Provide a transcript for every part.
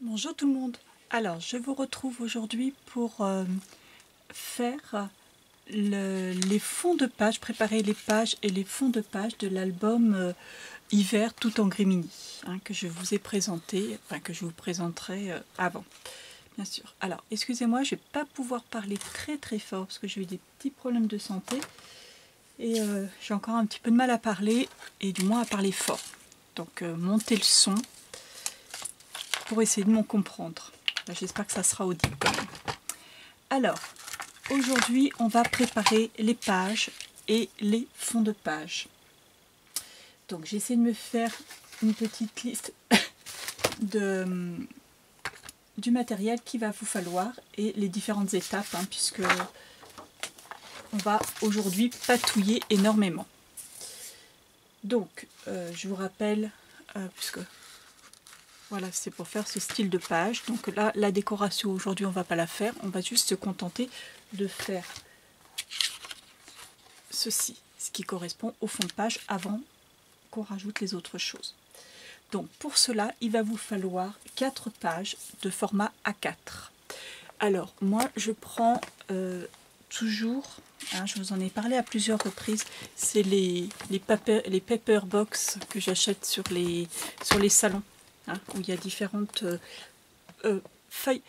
Bonjour tout le monde. Alors, je vous retrouve aujourd'hui pour faire les fonds de page, préparer les pages et les fonds de page de l'album Hiver tout en Grimini, hein, que je vous ai présenté, enfin que je vous présenterai avant, bien sûr. Alors, excusez-moi, je ne vais pas pouvoir parler très très fort parce que j'ai eu des petits problèmes de santé et j'ai encore un petit peu de mal à parler et du moins à parler fort. Donc, montez le son pour essayer de m'en comprendre. J'espère que ça sera audible quand même. Alors, aujourd'hui, on va préparer les pages et les fonds de page. Donc, j'essaie de me faire une petite liste du matériel qu'il va vous falloir et les différentes étapes, hein, puisque on va aujourd'hui patouiller énormément. Donc, je vous rappelle, puisque voilà, c'est pour faire ce style de page. Donc là, la décoration, aujourd'hui, on ne va pas la faire. On va juste se contenter de faire ceci, ce qui correspond au fond de page avant qu'on rajoute les autres choses. Donc pour cela, il va vous falloir 4 pages de format A4. Alors, moi, je prends toujours, hein, je vous en ai parlé à plusieurs reprises, c'est les paper box que j'achète sur les salons. Hein, où il y a différentes feuilles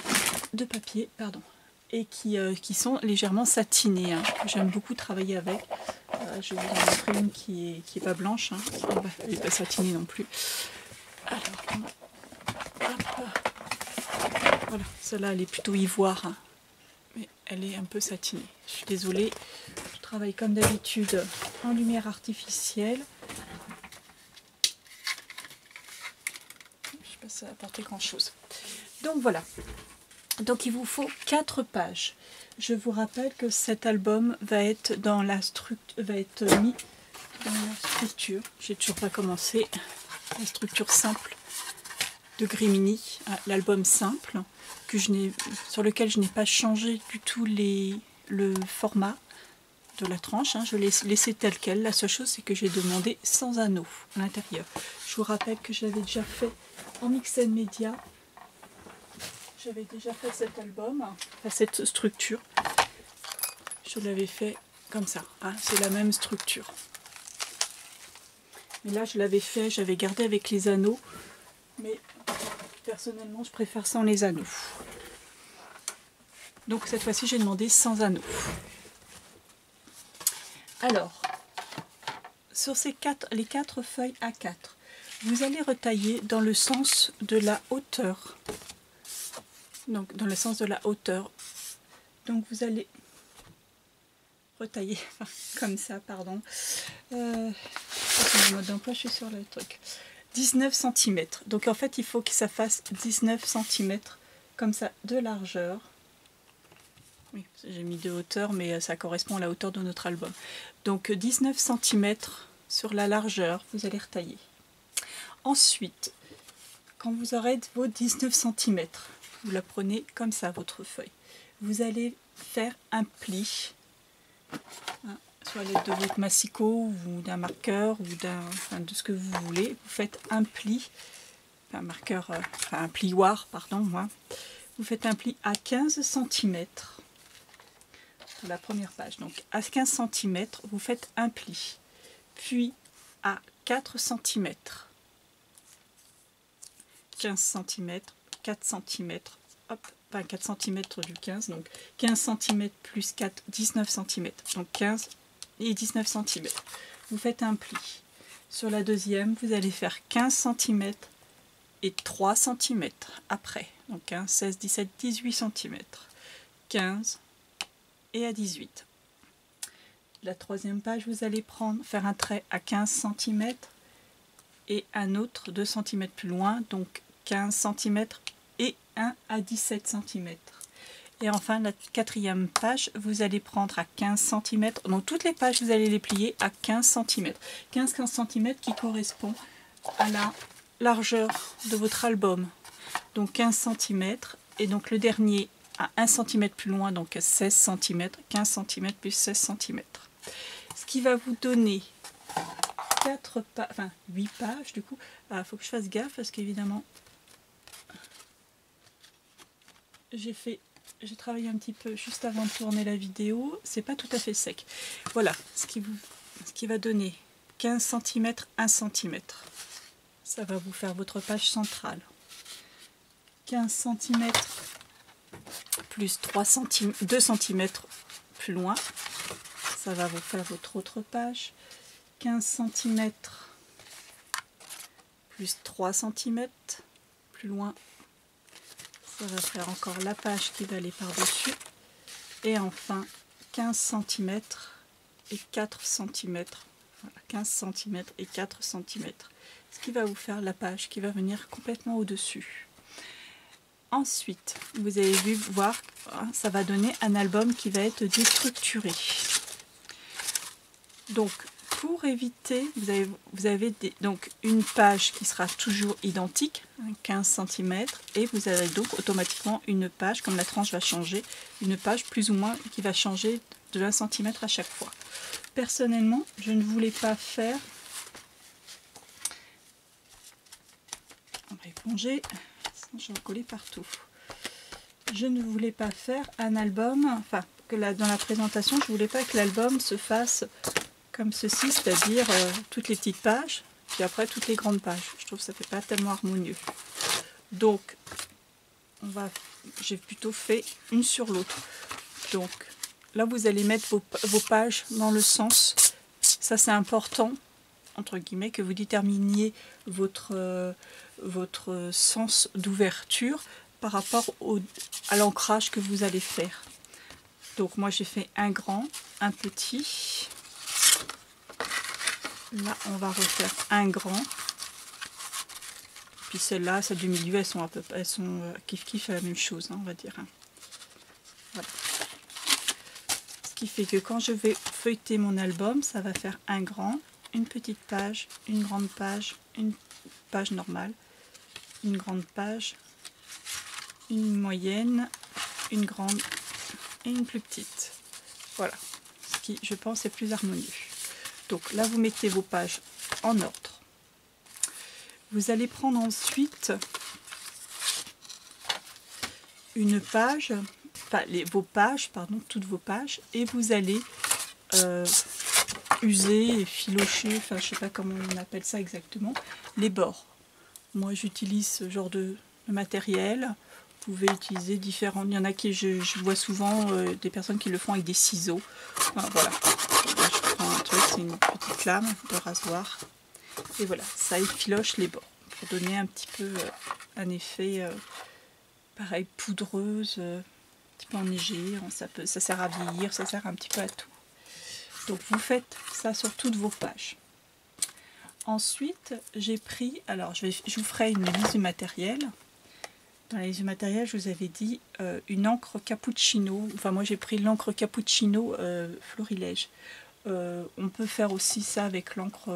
de papier, pardon, et qui sont légèrement satinées. Hein. J'aime beaucoup travailler avec. Je vais vous en montrer une qui est pas blanche, hein. Elle n'est pas satinée non plus. Alors, voilà, celle-là elle est plutôt ivoire, hein, mais elle est un peu satinée. Je suis désolée, je travaille comme d'habitude en lumière artificielle. Je sais pas si ça va apporter grand chose. Donc voilà, donc il vous faut 4 pages. Je vous rappelle que cet album va être mis dans la structure. J'ai toujours pas commencé. La structure simple de Grimini, l'album simple, sur lequel je n'ai pas changé du tout le format de la tranche. Hein. Je l'ai laissé tel quel. La seule chose, c'est que j'ai demandé sans anneau à l'intérieur. Je vous rappelle que je l'avais déjà fait en Mix & Media. J'avais déjà fait cet album, enfin cette structure. Je l'avais fait comme ça, hein, c'est la même structure. Mais là, je l'avais fait, j'avais gardé avec les anneaux, mais personnellement, je préfère sans les anneaux. Donc cette fois-ci, j'ai demandé sans anneaux. Alors, sur les 4 feuilles A4, vous allez retailler dans le sens de la hauteur. Donc, dans le sens de la hauteur. Donc, vous allez retailler comme ça, pardon. Mon mode d'emploi, je suis sur le truc. 19 cm. Donc, en fait, il faut que ça fasse 19 cm comme ça de largeur. Oui, j'ai mis de hauteur, mais ça correspond à la hauteur de notre album. Donc, 19 cm sur la largeur, vous allez retailler. Ensuite, quand vous aurez vos 19 cm, vous la prenez comme ça, votre feuille. Vous allez faire un pli, hein, soit à l'aide de votre massicot ou d'un marqueur ou de ce que vous voulez. Vous faites un pli, un marqueur, un plioir, pardon, moi. Vous faites un pli à 15 cm pour la première page. Donc à 15 cm, vous faites un pli, puis à 4 cm. 15 cm, 4 cm, hop, enfin 4 cm du 15, donc 15 cm plus 4, 19 cm, donc 15 et 19 cm. Vous faites un pli. Sur la deuxième, vous allez faire 15 cm et 3 cm après, donc 15, 16, 17, 18 cm, 15 et à 18. La troisième page, vous allez faire un trait à 15 cm et un autre 2 cm plus loin, donc 15 cm et un à 17 cm. Et enfin, la quatrième page, vous allez prendre à 15 cm. Donc toutes les pages, vous allez les plier à 15 cm. 15 cm qui correspond à la largeur de votre album. Donc 15 cm. Et donc le dernier à 1 cm plus loin, donc 16 cm. 15 cm plus 16 cm. Ce qui va vous donner 8 pages du coup. Il faut que je fasse gaffe parce qu'évidemment j'ai travaillé un petit peu juste avant de tourner la vidéo, c'est pas tout à fait sec. Voilà ce qui va donner 15 cm, 1 cm. Ça va vous faire votre page centrale. 15 cm plus 2 cm plus loin, ça va vous faire votre autre page. 15 cm plus 3 cm plus loin, ça va faire encore la page qui va aller par-dessus. Et enfin 15 cm et 4 cm. Voilà, 15 cm et 4 cm. Ce qui va vous faire la page qui va venir complètement au-dessus. Ensuite, vous avez vu voir, ça va donner un album qui va être déstructuré. Donc, pour éviter, vous avez donc une page qui sera toujours identique, 15 cm, et vous avez donc automatiquement une page, comme la tranche va changer, une page plus ou moins qui va changer de 1 cm à chaque fois. Personnellement, je ne voulais pas faire, on va éponger, sinon je vais en coller partout. Je ne voulais pas faire un album, enfin, que dans la présentation, je ne voulais pas que l'album se fasse comme ceci, c'est-à-dire toutes les petites pages, puis après toutes les grandes pages. Je trouve que ça ne fait pas tellement harmonieux. Donc, j'ai plutôt fait une sur l'autre. Donc, là, vous allez mettre vos pages dans le sens. Ça, c'est important, entre guillemets, que vous déterminiez votre sens d'ouverture par rapport à l'ancrage que vous allez faire. Donc, moi, j'ai fait un grand, un petit. Là, on va refaire un grand. Puis celles-là, celles du milieu, elles sont kiff la même chose, hein, on va dire. Voilà. Ce qui fait que quand je vais feuilleter mon album, ça va faire un grand, une petite page, une grande page, une page normale, une grande page, une moyenne, une grande et une plus petite. Voilà. Ce qui, je pense, est plus harmonieux. Donc là, vous mettez vos pages en ordre. Vous allez prendre ensuite une page, enfin vos pages, pardon, toutes vos pages, et vous allez user et filocher, enfin je sais pas comment on appelle ça exactement, les bords. Moi j'utilise ce genre de matériel. Vous pouvez utiliser différents. Il y en a qui je vois souvent des personnes qui le font avec des ciseaux. Enfin, voilà. Là, je prends un truc, c'est une petite lame de rasoir. Et voilà, ça effiloche les bords pour donner un petit peu un effet pareil, poudreuse, un petit peu enneigé. Ça sert à vieillir, ça sert un petit peu à tout. Donc vous faites ça sur toutes vos pages. Ensuite, j'ai pris, alors je vous ferai une liste du matériel. Dans la liste du matériel, je vous avais dit une encre cappuccino. Enfin, moi j'ai pris l'encre cappuccino florilège. On peut faire aussi ça avec l'encre,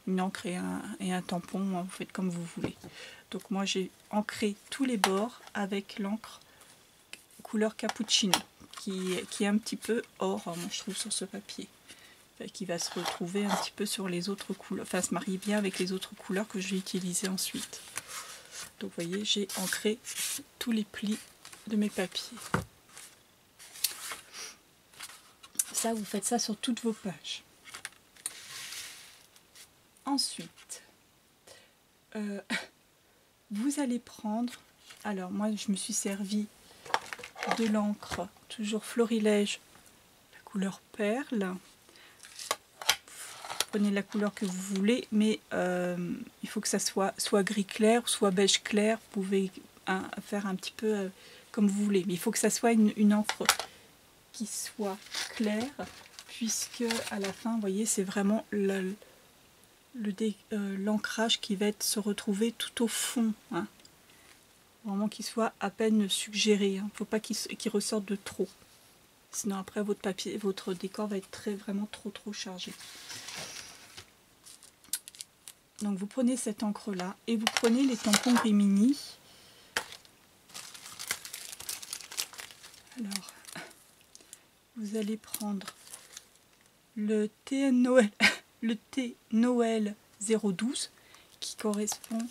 une encre et un tampon. Hein, vous faites comme vous voulez. Donc moi j'ai ancré tous les bords avec l'encre couleur cappuccino, qui est un petit peu or, moi je trouve, sur ce papier. Qui va se retrouver un petit peu sur les autres couleurs, enfin se marier bien avec les autres couleurs que je vais utiliser ensuite. Donc vous voyez, j'ai ancré tous les plis de mes papiers. Ça, vous faites ça sur toutes vos pages. Ensuite, vous allez prendre, alors moi je me suis servi de l'encre, toujours florilège, la couleur perle. Prenez la couleur que vous voulez, mais il faut que ça soit gris clair, soit beige clair. Vous pouvez faire un petit peu comme vous voulez, mais il faut que ça soit une encre qui soit claire, puisque à la fin, vous voyez, c'est vraiment l'ancrage qui va se retrouver tout au fond. Hein. Vraiment qu'il soit à peine suggéré. Il ne faut pas qu'il ressorte de trop. Sinon après votre décor va être vraiment trop chargé. Donc vous prenez cette encre là et vous prenez les tampons Rimini. Alors vous allez prendre le T Noël 012 qui correspond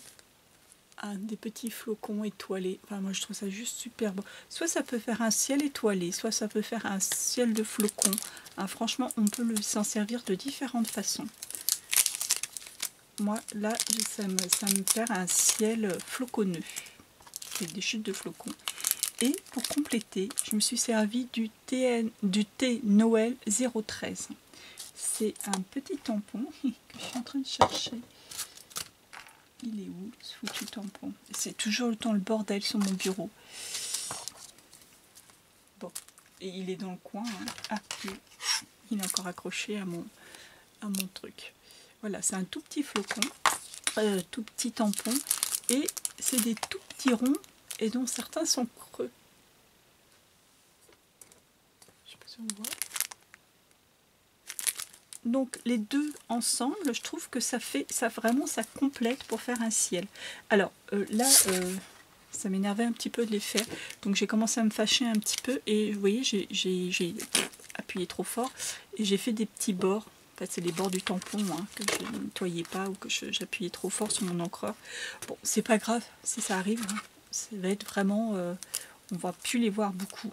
des petits flocons étoilés. Enfin, moi je trouve ça juste superbe. Soit ça peut faire un ciel étoilé, soit ça peut faire un ciel de flocons. Hein, franchement, on peut s'en servir de différentes façons. Moi, là, ça me fait un ciel floconneux, avec des chutes de flocons. Et pour compléter, je me suis servi du thé Noël 013. C'est un petit tampon que je suis en train de chercher. Il est où ce foutu tampon? C'est toujours le temps le bordel sur mon bureau. Bon, et il est dans le coin. Hein. Ah, il est encore accroché à mon truc. Voilà, c'est un tout petit flocon, tout petit tampon. Et c'est des tout petits ronds et dont certains sont creux. Je sais pas si on voit. Donc les deux ensemble, je trouve que ça fait vraiment ça complète pour faire un ciel. Alors là, ça m'énervait un petit peu de les faire, donc j'ai commencé à me fâcher un petit peu et vous voyez, j'ai appuyé trop fort et j'ai fait des petits bords. En fait, c'est les bords du tampon hein, que je ne nettoyais pas ou que j'appuyais trop fort sur mon encreur. Bon, c'est pas grave si ça arrive. Hein. Ça va être vraiment, on va plus les voir beaucoup.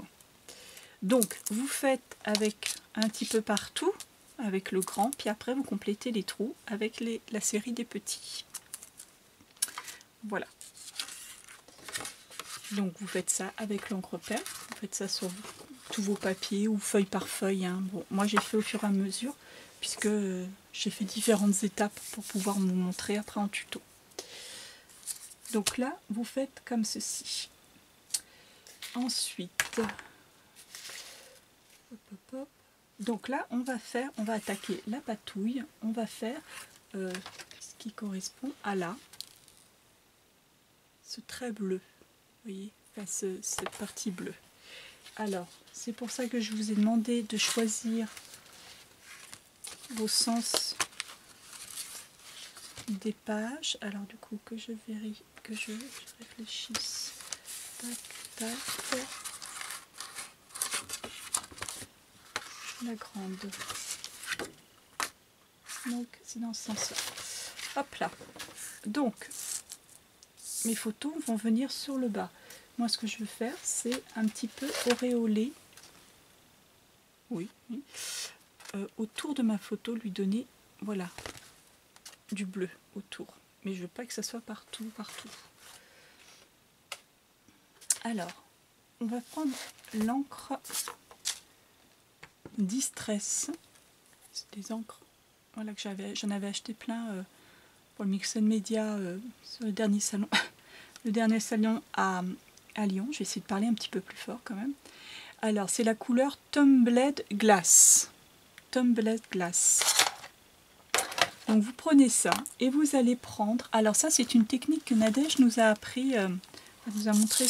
Donc vous faites avec un petit peu partout. Avec le grand, puis après vous complétez les trous avec la série des petits. Voilà. Donc vous faites ça avec l'encre-père, vous faites ça sur tous vos papiers ou feuille par feuille. Hein. Bon, moi j'ai fait au fur et à mesure, puisque j'ai fait différentes étapes pour pouvoir vous montrer après en tuto. Donc là, vous faites comme ceci. Ensuite, hop, hop, hop. Donc là, on va attaquer la patouille, on va faire ce qui correspond à ce trait bleu, vous voyez, enfin, cette partie bleue. Alors, c'est pour ça que je vous ai demandé de choisir vos sens des pages. Alors du coup, que je vérifie, que je réfléchisse. Tac, tac. La grande. Donc c'est dans ce sens-là. Hop là. Donc mes photos vont venir sur le bas. Moi ce que je veux faire c'est un petit peu auréoler. Oui. Autour de ma photo lui donner voilà du bleu autour. Mais je veux pas que ça soit partout. Alors on va prendre l'encre Distress, c'est des encres voilà, que j'en avais acheté plein pour le Mix Media sur le dernier salon à Lyon. Je vais essayer de parler un petit peu plus fort quand même. Alors c'est la couleur Tumbled Glass. Donc vous prenez ça et vous allez prendre, alors ça c'est une technique que Nadège nous a appris, elle nous a montré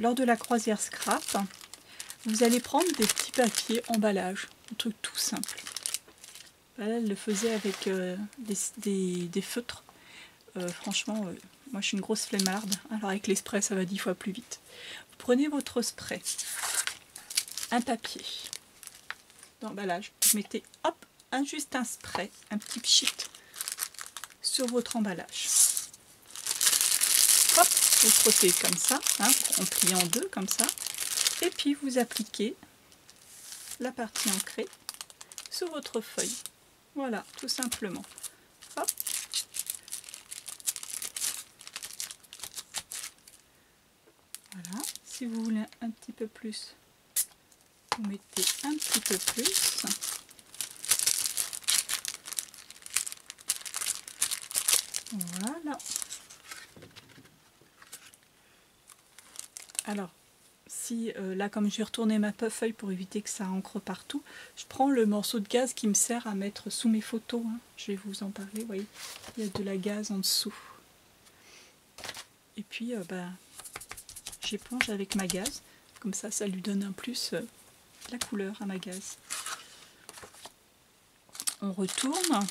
lors de la croisière Scrap. Vous allez prendre des petits papiers emballage, un truc tout simple. Là, elle le faisait avec des feutres. Franchement, moi je suis une grosse flemmarde, alors avec les sprays ça va 10 fois plus vite. Vous prenez votre spray, un papier d'emballage, vous mettez hop, juste un spray, un petit pchit sur votre emballage. Hop, vous frottez comme ça, hein, on plie en deux comme ça. Et puis vous appliquez la partie ancrée sur votre feuille. Voilà, tout simplement. Hop. Voilà. Si vous voulez un petit peu plus, vous mettez un petit peu plus. Voilà. Alors, si là comme je vais retourner ma feuille pour éviter que ça ancre partout, je prends le morceau de gaze qui me sert à mettre sous mes photos. Hein. Je vais vous en parler, vous voyez, il y a de la gaze en dessous. Et puis j'éponge avec ma gaze, comme ça lui donne un plus la couleur à ma gaze. On retourne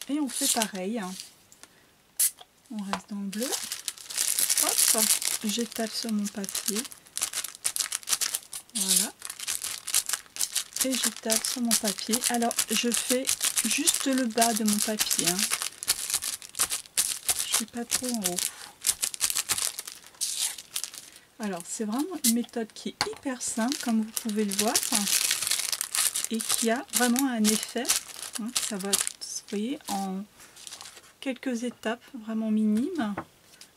et on fait pareil. On reste dans le bleu. Hop, j'étale sur mon papier. Voilà. Et j'étale sur mon papier. Alors, je fais juste le bas de mon papier. Hein. Je ne suis pas trop en haut. Alors c'est vraiment une méthode qui est hyper simple comme vous pouvez le voir et qui a vraiment un effet, hein, ça va, vous voyez, en quelques étapes vraiment minimes,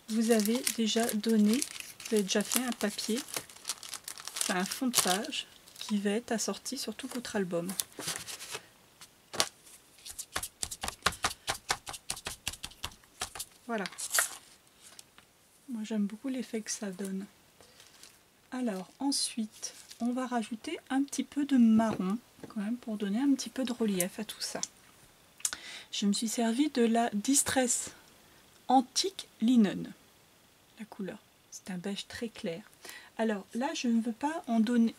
vous avez déjà donné, vous avez déjà fait un papier, enfin un fond de page qui va être assorti sur tout votre album. Voilà. Moi j'aime beaucoup l'effet que ça donne. Alors ensuite, on va rajouter un petit peu de marron quand même pour donner un petit peu de relief à tout ça. Je me suis servi de la Distress Antique Linen, la couleur. C'est un beige très clair. Alors là, je ne veux pas en donner,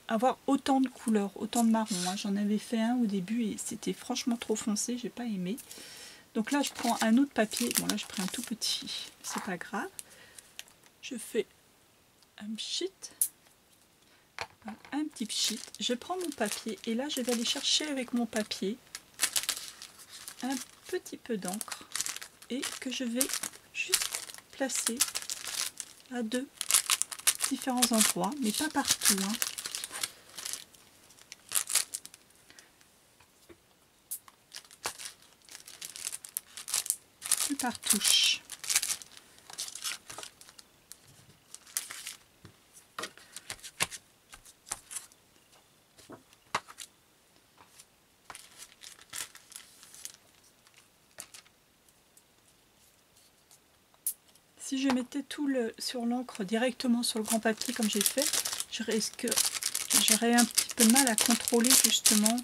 avoir autant de couleurs, autant de marron. Hein. J'en avais fait un au début et c'était franchement trop foncé, j'ai pas aimé. Donc là, je prends un autre papier. Bon là, je prends un tout petit, c'est pas grave. Je fais un pchit, un petit pchit. Je prends mon papier et là, je vais aller chercher avec mon papier un petit peu d'encre et que je vais juste placer à deux différents endroits, mais pas partout. Hein. Plus par touche. Si je mettais tout sur l'encre directement sur le grand papier comme j'ai fait, j'aurais un petit peu de mal à contrôler justement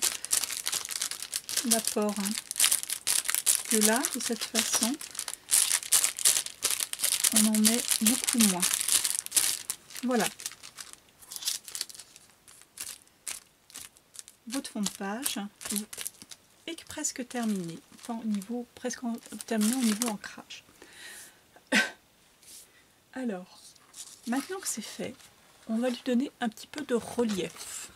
l'apport. Hein. Que là, de cette façon, on en met beaucoup moins. Voilà. Votre fond de page est presque terminé. Enfin, terminé au niveau ancrage. Alors, maintenant que c'est fait, on va lui donner un petit peu de relief.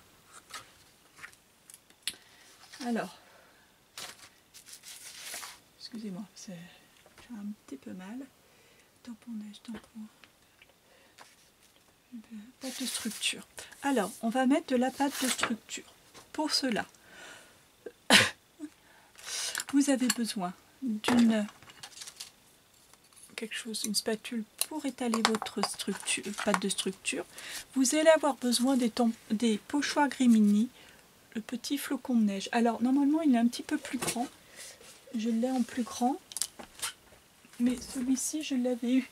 Alors, excusez-moi, j'ai un petit peu mal. Tamponnage, tampon. Pâte de structure. Alors, on va mettre de la pâte de structure. Pour cela, vous avez besoin d'une une spatule pour étaler votre pâte de structure. Vous allez avoir besoin des pochoirs Grimini, le petit flocon de neige. Alors normalement il est un petit peu plus grand, je l'ai en plus grand, mais celui-ci je l'avais eu.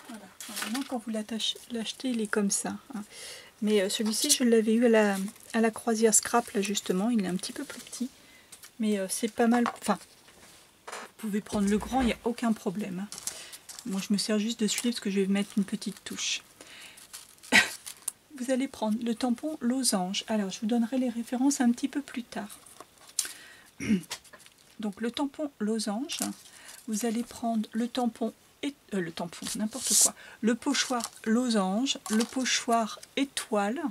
Voilà. Normalement quand vous l'achetez il est comme ça. Hein. Mais celui-ci, je l'avais eu à la croisière Scrap, là justement, il est un petit peu plus petit. Mais c'est pas mal, enfin, vous pouvez prendre le grand, il n'y a aucun problème. Moi, je me sers juste de celui parce que je vais mettre une petite touche. Vous allez prendre le tampon losange. Alors, je vous donnerai les références un petit peu plus tard. Donc, le tampon losange, vous allez prendre le tampon n'importe quoi, le pochoir losange, le pochoir étoile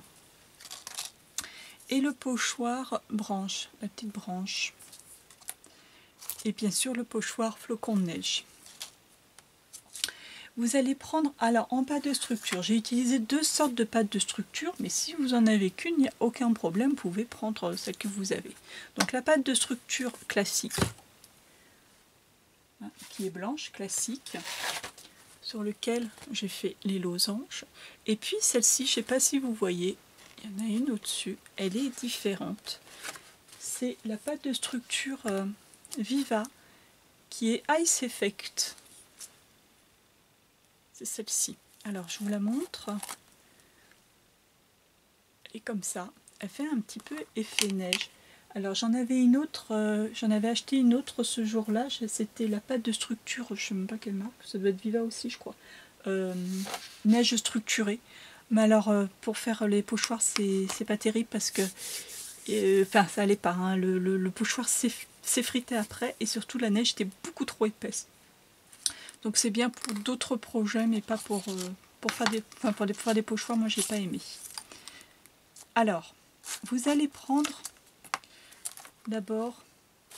et le pochoir branche, la petite branche, et bien sûr le pochoir flocon de neige. Vous allez prendre, alors en pâte de structure, j'ai utilisé deux sortes de pâte de structure, mais si vous en avez qu'une, il n'y a aucun problème, vous pouvez prendre celle que vous avez. Donc la pâte de structure classique, hein, qui est blanche, classique, sur lequel j'ai fait les losanges. Et puis celle-ci, je ne sais pas si vous voyez, il y en a une au-dessus, elle est différente. C'est la pâte de structure Viva qui est Ice Effect. C'est celle-ci. Alors je vous la montre. Et comme ça, elle fait un petit peu effet neige. Alors j'en avais une autre, j'en avais acheté une autre ce jour-là, c'était la pâte de structure, je ne sais même pas quelle marque, ça doit être Viva aussi je crois, neige structurée. Mais alors pour faire les pochoirs c'est pas terrible parce que, enfin ça allait pas, hein. Le pochoir s'effritait après et surtout la neige était beaucoup trop épaisse. Donc c'est bien pour d'autres projets mais pas pour faire des pochoirs, moi j'ai pas aimé. Alors, vous allez prendre d'abord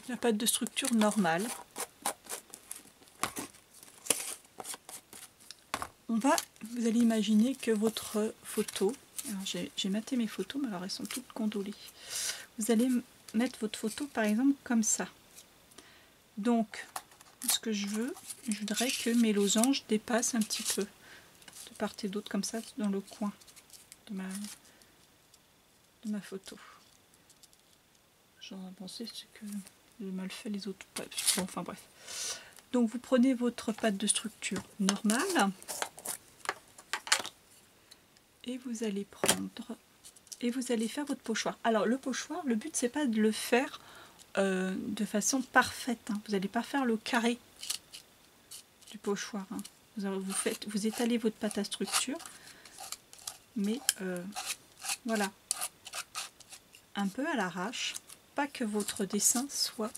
la pâte de structure normale. Vous allez imaginer que votre photo, alors j'ai maté mes photos, mais alors elles sont toutes condolées. Vous allez mettre votre photo par exemple comme ça. Donc, ce que je voudrais que mes losanges dépassent un petit peu de part et d'autre comme ça dans le coin de ma photo. J'en ai pensé, c'est que j'ai mal fait les autres. Bon, enfin bref. Donc vous prenez votre pâte de structure normale et vous allez prendre et vous allez faire votre pochoir. Alors le pochoir, le but c'est pas de le faire de façon parfaite. Hein. Vous n'allez pas faire le carré du pochoir. Hein. Vous étalez votre pâte à structure, mais voilà, un peu à l'arrache, pas que votre dessin soit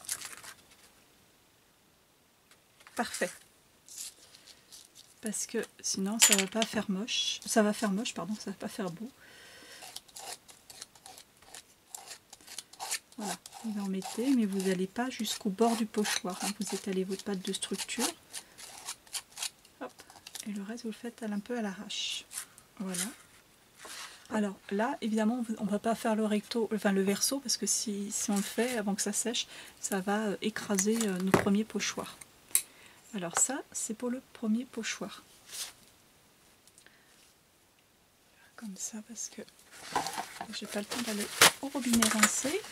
parfait, parce que sinon ça va pas faire moche. Ça va faire moche, pardon, ça va pas faire beau. Voilà, vous en mettez, mais vous n'allez pas jusqu'au bord du pochoir. Hein. Vous étalez votre pâte de structure. Hop, et le reste vous le faites un peu à l'arrache. Voilà. Alors là, évidemment, on ne va pas faire le recto, enfin le verso, parce que si on le fait avant que ça sèche, ça va écraser nos premiers pochoirs. Alors ça, c'est pour le premier pochoir. Comme ça, parce que j'ai pas le temps d'aller au robinet rincer.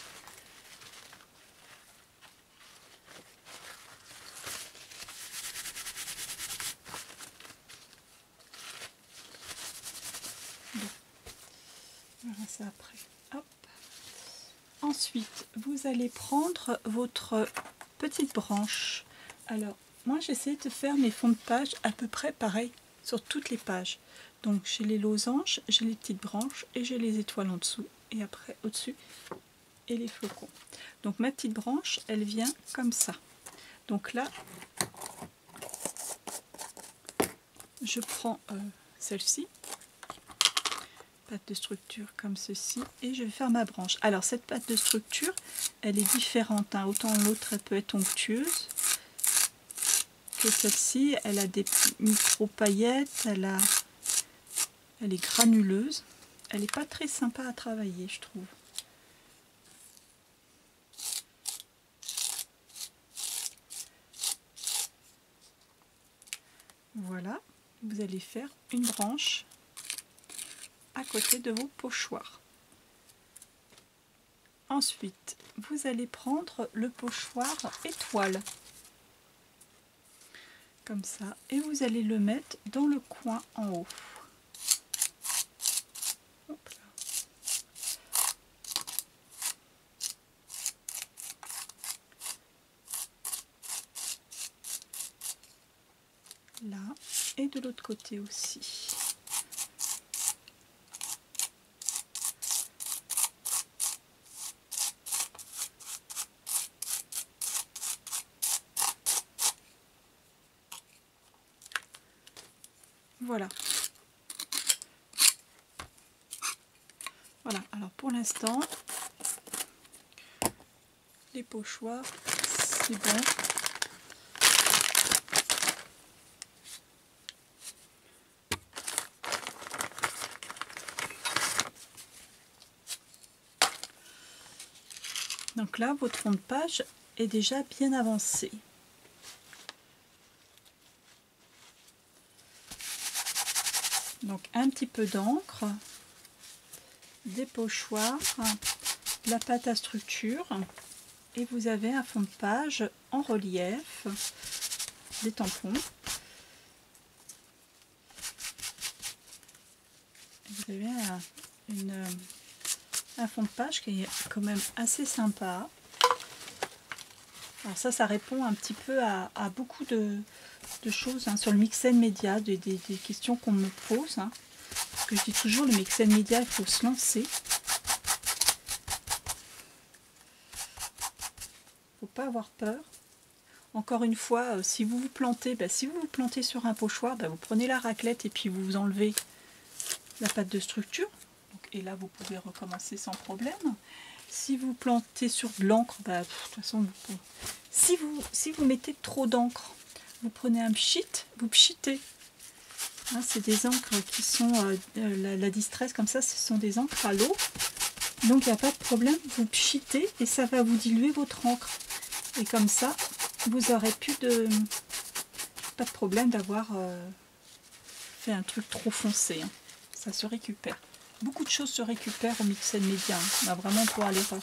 Voilà, ça après. Hop. Ensuite, vous allez prendre votre petite branche. Alors, moi j'essaie de faire mes fonds de page à peu près pareil sur toutes les pages. Donc j'ai les losanges, j'ai les petites branches et j'ai les étoiles en dessous. Et après au-dessus, et les flocons. Donc ma petite branche, elle vient comme ça. Donc là, je prends celle-ci. Pâte de structure comme ceci et je vais faire ma branche. Alors cette pâte de structure elle est différente, hein. Autant l'autre elle peut être onctueuse que celle-ci, elle a des micro paillettes, elle est granuleuse, elle n'est pas très sympa à travailler je trouve. Voilà, vous allez faire une branche à côté de vos pochoirs. Ensuite, vous allez prendre le pochoir étoile, comme ça, et vous allez le mettre dans le coin en haut. Hop là. Là, et de l'autre côté aussi. Voilà. Voilà, alors pour l'instant, les pochoirs, c'est bon. Donc là, votre fond de page est déjà bien avancé. Donc un petit peu d'encre, des pochoirs, de la pâte à structure et vous avez un fond de page en relief, des tampons. Vous avez un fond de page qui est quand même assez sympa. Alors ça répond un petit peu à beaucoup de choses hein, sur le mix and media, des questions qu'on me pose. Hein. Parce que je dis toujours, le mix and media, il faut se lancer. Faut pas avoir peur. Encore une fois, si vous vous plantez, si vous vous plantez sur un pochoir, vous prenez la raclette et puis vous enlevez la pâte de structure. Donc, et là, vous pouvez recommencer sans problème. Si vous plantez sur de l'encre, bah, de toute façon, si vous mettez trop d'encre, vous prenez un pchit, vous pchitez. Hein, c'est des encres qui sont la distress comme ça, ce sont des encres à l'eau. Donc il n'y a pas de problème, vous pchitez et ça va vous diluer votre encre. Et comme ça, vous n'aurez plus pas de problème d'avoir fait un truc trop foncé. Hein. Ça se récupère. Beaucoup de choses se récupèrent au Mix and Media. Hein. On a vraiment droit à l'erreur.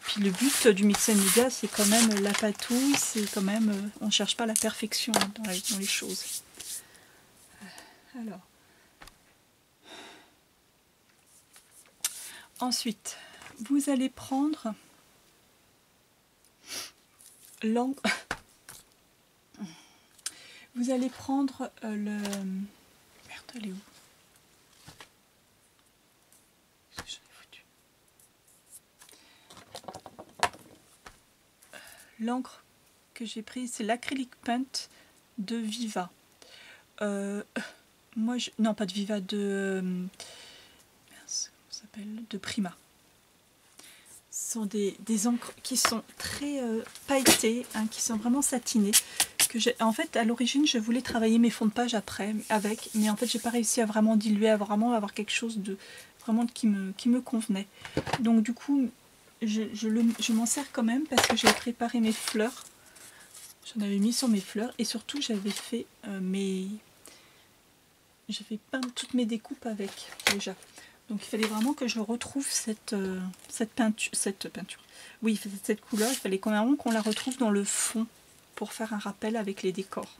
Puis le but du Mix and Media, c'est quand même la patouille, c'est quand même, on ne cherche pas la perfection dans les choses. Alors, ensuite, vous allez prendre l'encre. Vous allez prendre le... Merde, elle est où? L'encre que j'ai prise, c'est l'acrylic paint de Viva. Non, pas de Viva, comment ça s'appelle, de Prima. Ce sont des encres qui sont très pailletées, hein, qui sont vraiment satinées. En fait, à l'origine, je voulais travailler mes fonds de page après avec, mais en fait, j'ai pas réussi à vraiment diluer, à vraiment avoir quelque chose de vraiment qui me convenait. Donc du coup, je m'en sers quand même parce que j'ai préparé mes fleurs. J'en avais mis sur mes fleurs et surtout j'avais fait j'avais peint toutes mes découpes avec déjà. Donc il fallait vraiment que je retrouve cette peinture. Oui, cette couleur, il fallait vraiment qu'on la retrouve dans le fond pour faire un rappel avec les décors.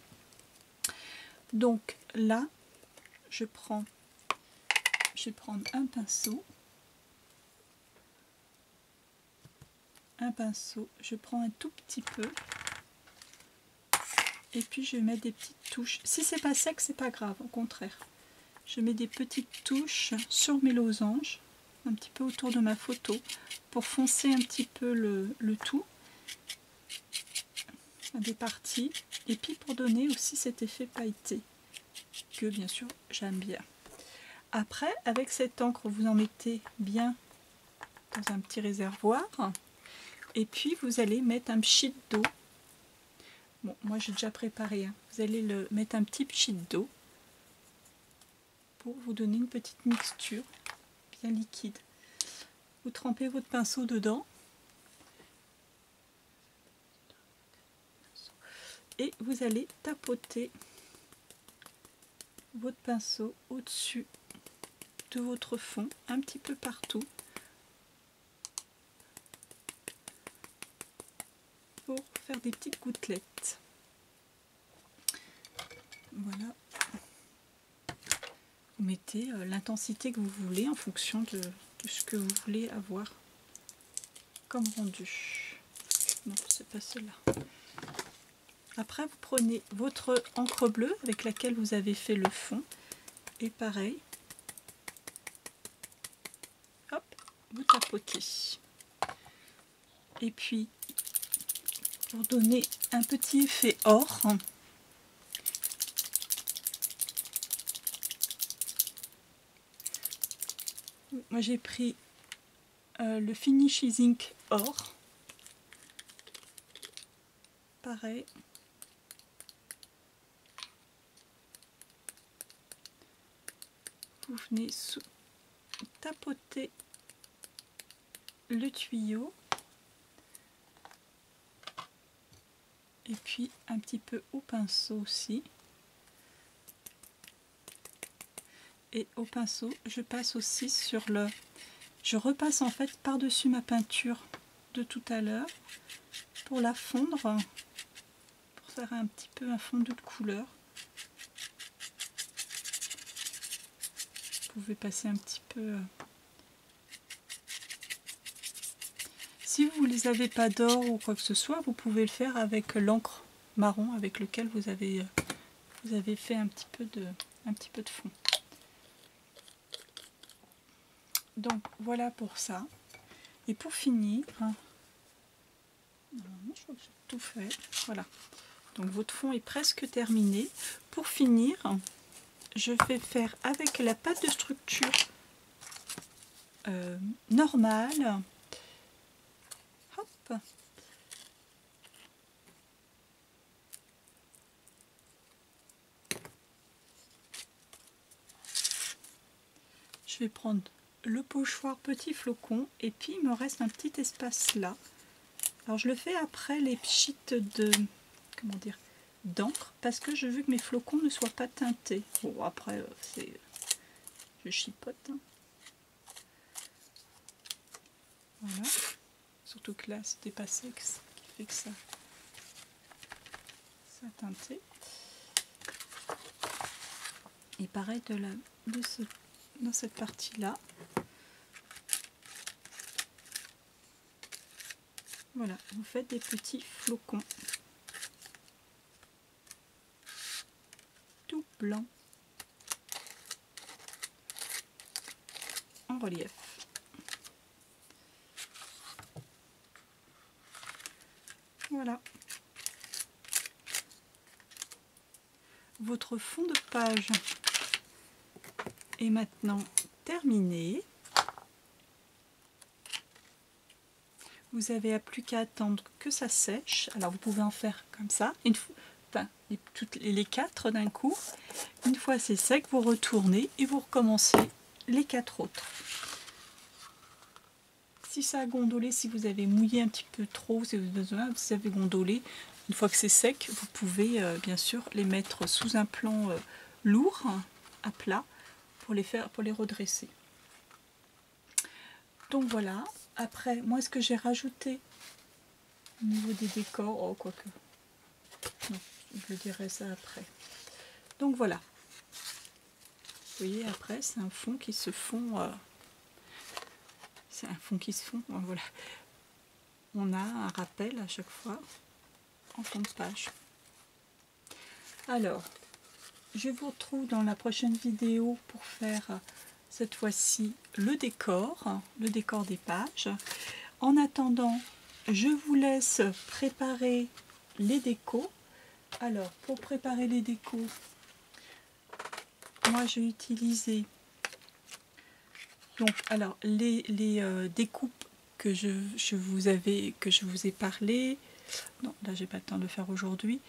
Donc là, je vais prendre un pinceau. Je prends un tout petit peu. Et puis je vais mettre des petites touches. Si c'est pas sec, c'est pas grave, au contraire. Je mets des petites touches sur mes losanges, un petit peu autour de ma photo, pour foncer un petit peu le tout, des parties, et puis pour donner aussi cet effet pailleté, que bien sûr j'aime bien. Après, avec cette encre, vous en mettez bien dans un petit réservoir, et puis vous allez mettre un pchit d'eau. Bon, moi j'ai déjà préparé, hein. Vous allez mettre un petit pchit d'eau pour vous donner une petite mixture bien liquide. Vous trempez votre pinceau dedans et vous allez tapoter votre pinceau au-dessus de votre fond, un petit peu partout, pour faire des petites gouttelettes. Voilà. Vous mettez l'intensité que vous voulez en fonction de ce que vous voulez avoir comme rendu. Non, c'est pas celle-là. Après, vous prenez votre encre bleue avec laquelle vous avez fait le fond. Et pareil, hop, vous tapotez. Et puis, pour donner un petit effet or, moi j'ai pris le Finish Ink or. Pareil. Vous venez tapoter le tuyau. Et puis un petit peu au pinceau aussi. Et au pinceau, je passe aussi sur le... Je repasse en fait par-dessus ma peinture de tout à l'heure pour la fondre, pour faire un petit peu un fondu de couleur. Vous pouvez passer un petit peu... Si vous ne les avez pas d'or ou quoi que ce soit, vous pouvez le faire avec l'encre marron avec lequel vous avez fait un petit peu de fond. Donc voilà pour ça. Et pour finir, je crois que j'ai tout fait. Voilà. Donc votre fond est presque terminé. Pour finir, je vais faire avec la pâte de structure normale. Je vais prendre le pochoir petit flocon et puis il me reste un petit espace là. Alors je le fais après les sheets de, comment dire, d'encre parce que je veux que mes flocons ne soient pas teintés. Bon après c'est, je chipote. Hein. Voilà. Surtout que là c'était pas sec, ce qui fait que ça a teinté. Et pareil dans cette partie là. Voilà, vous faites des petits flocons tout blancs en relief. Voilà. Votre fond de page est maintenant terminé. Vous n'avez plus qu'à attendre que ça sèche. Alors vous pouvez en faire comme ça, une fois, enfin, toutes les 4 d'un coup. Une fois c'est sec, vous retournez et vous recommencez les 4 autres. Si ça a gondolé, si vous avez mouillé un petit peu trop, si vous avez gondolé, une fois que c'est sec, vous pouvez bien sûr les mettre sous un plan lourd, à plat, pour les redresser. Donc voilà. Après, moi, ce que j'ai rajouté au niveau des décors, oh, quoique, non, je dirai ça après. Donc voilà. Vous voyez, après, c'est un fond qui se fond. C'est un fond qui se fond. Voilà. On a un rappel à chaque fois en fond de page. Alors, je vous retrouve dans la prochaine vidéo pour faire cette fois-ci le décor des pages. En attendant, je vous laisse préparer les décos. Alors, pour préparer les décos, moi j'ai utilisé donc alors les découpes que je vous ai parlé. Non, là j'ai pas le temps de le faire aujourd'hui.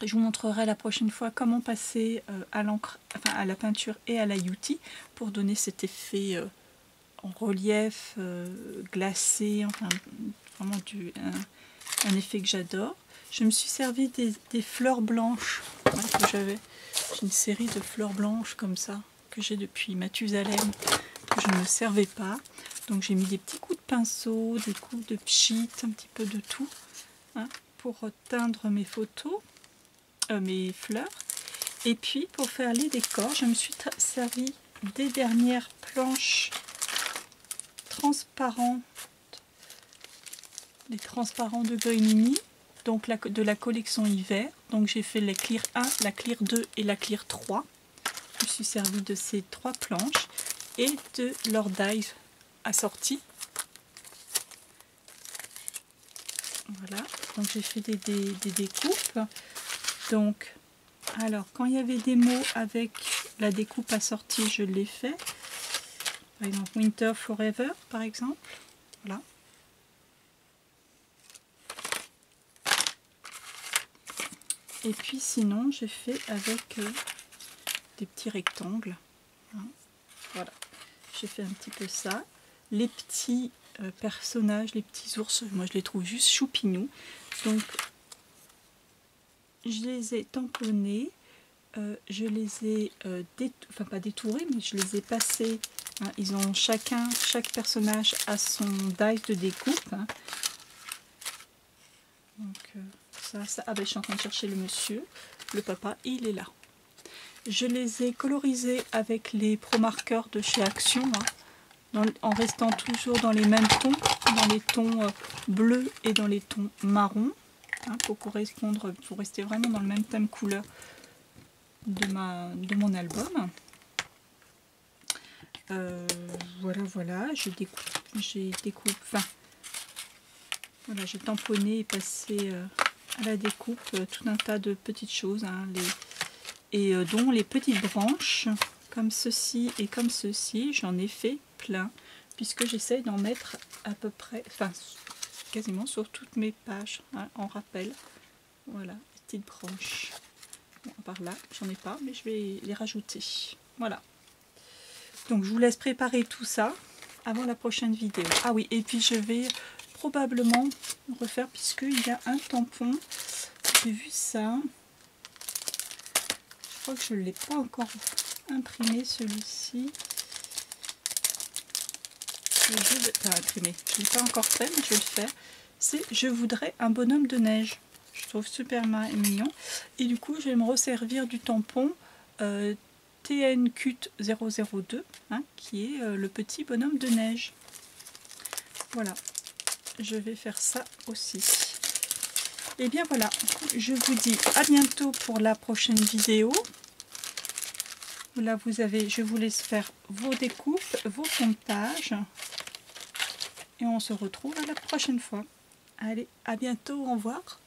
Je vous montrerai la prochaine fois comment passer à l'encre, enfin à la peinture et à l'ayouti pour donner cet effet en relief, glacé, enfin vraiment un effet que j'adore. Je me suis servi des fleurs blanches que j'avais. J'ai une série de fleurs blanches comme ça que j'ai depuis Mathusalem que je ne me servais pas. Donc j'ai mis des petits coups de pinceau, des coups de pchit, un petit peu de tout hein, pour teindre mes photos. Mes fleurs. Et puis pour faire les décors, je me suis servi des dernières planches transparentes, les transparents de Goemini, donc de la collection hiver. Donc j'ai fait la Clear 1, la Clear 2 et la Clear 3. Je me suis servi de ces 3 planches et de leur die assorti. Voilà, donc j'ai fait des découpes. Donc, alors, quand il y avait des mots avec la découpe assortie, je l'ai fait. Par exemple, Winter Forever, par exemple. Voilà. Et puis sinon, j'ai fait avec des petits rectangles. Hein. Voilà. J'ai fait un petit peu ça. Les petits personnages, les petits ours, moi je les trouve juste choupignous. Donc, je les ai tamponnés, je les ai, enfin pas détourés, mais je les ai passés. Hein, ils ont chaque personnage a son die de découpe. Hein. Donc ça, ah ben je suis en train de chercher le monsieur, le papa, il est là. Je les ai colorisés avec les Pro Markers de chez Action, hein, en restant toujours dans les mêmes tons, dans les tons bleus et dans les tons marrons. Hein, pour correspondre, pour rester vraiment dans le même thème couleur de mon album. Voilà, j'ai découpé, enfin, voilà, j'ai tamponné et passé à la découpe tout un tas de petites choses, hein, dont les petites branches, comme ceci et comme ceci, j'en ai fait plein. puisque j'essaye d'en mettre à peu près, enfin quasiment sur toutes mes pages, hein, en rappel. Voilà, petites branches. Bon, par là, j'en ai pas, mais je vais les rajouter. Voilà. Donc je vous laisse préparer tout ça avant la prochaine vidéo. Ah oui, et puis je vais probablement refaire, puisqu'il y a un tampon. J'ai vu ça. Je crois que je ne l'ai pas encore imprimé, celui-ci. Enfin, imprimé. Je ne l'ai pas encore fait, mais je vais le faire. C'est « Je voudrais un bonhomme de neige ». Je trouve super mignon. Et du coup, je vais me resservir du tampon TNCut 002, hein, qui est le petit bonhomme de neige. Voilà, je vais faire ça aussi. Et bien voilà, je vous dis à bientôt pour la prochaine vidéo. Là, je vous laisse faire vos découpes, vos pontages. Et on se retrouve à la prochaine fois. Allez, à bientôt, au revoir.